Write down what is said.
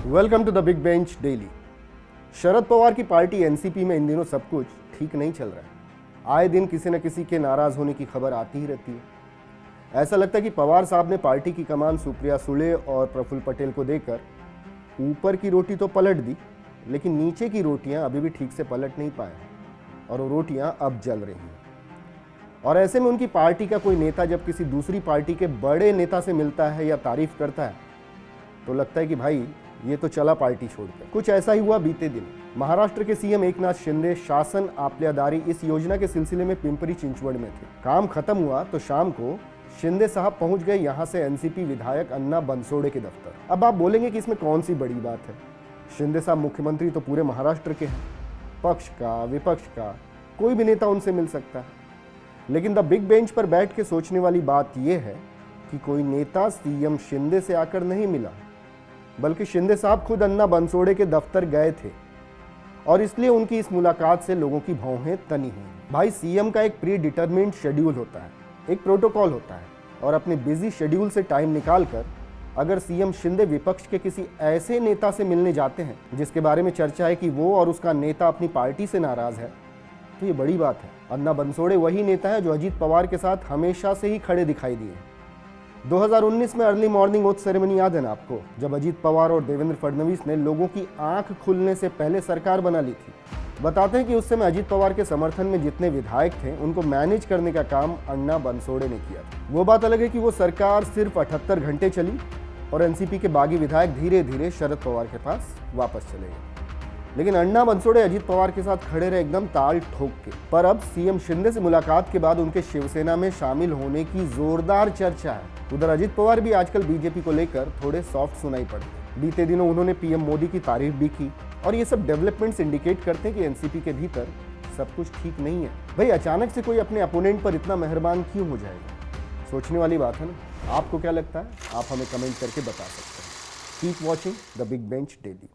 Welcome to the big bench daily. Sharad Pawar की पार्टी NCP में इन दिनों सब कुछ ठीक नहीं चल रहा है। आए दिन किसी न किसी के नाराज होने की खबर आती ही रहती है। ऐसा लगता है कि पवार साहब ने पार्टी की कमान सुप्रिया सुले और प्रफुल्ल पटेल को देकर ऊपर की रोटी तो पलट दी, लेकिन नीचे की रोटियां अभी भी ठीक से पलट नहीं पाए और वो रोटियां अब जल रही हैं। और ऐसे में उनकी पार्टी का कोई नेता जब किसी दूसरी पार्टी के बड़े नेता से मिलता है या तारीफ करता है तो लगता है कि भाई ये तो चला पार्टी छोड़कर। कुछ ऐसा ही हुआ बीते दिन। महाराष्ट्र के सीएम एकनाथ शिंदे शासन आपल्यादारी इस योजना के सिलसिले में पिंपरी चिंचवड़ में थे। काम खत्म हुआ तो शाम को शिंदे साहब पहुंच गए यहां से एनसीपी विधायक अन्ना बनसोड़े के दफ्तर। अब आप बोलेंगे कि इसमें कौन सी बड़ी बात है, शिंदे साहब मुख्यमंत्री तो पूरे महाराष्ट्र के हैं, पक्ष का विपक्ष का कोई भी नेता उनसे मिल सकता है। लेकिन द बिग बेंच पर बैठ के सोचने वाली बात यह है कि कोई नेता सीएम शिंदे से आकर नहीं मिला, बल्कि शिंदे साहब खुद अन्ना बनसोड़े के दफ्तर गए थे और इसलिए उनकी इस मुलाकात से लोगों की भौहें तनी हुई। भाई, सीएम का एक प्री डिटरमिन्ड शेड्यूल होता है, एक प्रोटोकॉल होता है, और अपने बिजी शेड्यूल से टाइम निकालकर अगर सीएम शिंदे विपक्ष के किसी ऐसे नेता से मिलने जाते हैं जिसके बारे में चर्चा है कि वो और उसका नेता अपनी पार्टी से नाराज है, तो ये बड़ी बात है। अन्ना बनसोड़े वही नेता है जो अजीत पवार के साथ हमेशा से ही खड़े दिखाई दिए। 2019 में अर्ली मॉर्निंग ओथ सेरेमनी याद है ना आपको, जब अजीत पवार और देवेंद्र फडणवीस ने लोगों की आंख खुलने से पहले सरकार बना ली थी। बताते हैं कि उस समय अजीत पवार के समर्थन में जितने विधायक थे उनको मैनेज करने का काम अन्ना बनसोड़े ने किया था। वो बात अलग है कि वो सरकार सिर्फ 78 घंटे चली और एनसीपी के बागी विधायक धीरे धीरे शरद पवार के पास वापस चले गए। लेकिन अन्ना बनसोड़े अजीत पवार के साथ खड़े रहे एकदम ताल ठोक के। पर अब सीएम शिंदे से मुलाकात के बाद उनके शिवसेना में शामिल होने की जोरदार चर्चा है। उधर अजीत पवार भी आजकल बीजेपी को लेकर थोड़े सॉफ्ट सुनाई पड़ते। बीते दिनों उन्होंने पीएम मोदी की तारीफ भी की और ये सब डेवलपमेंट्स इंडिकेट करते हैं कि एनसीपी के भीतर सब कुछ ठीक नहीं है। भाई, अचानक से कोई अपने अपोनेंट पर इतना मेहरबान क्यों हो जाएगा? सोचने वाली बात है ना। आपको क्या लगता है? आप हमें कमेंट करके बता सकते हैं। Keep watching the big bench daily.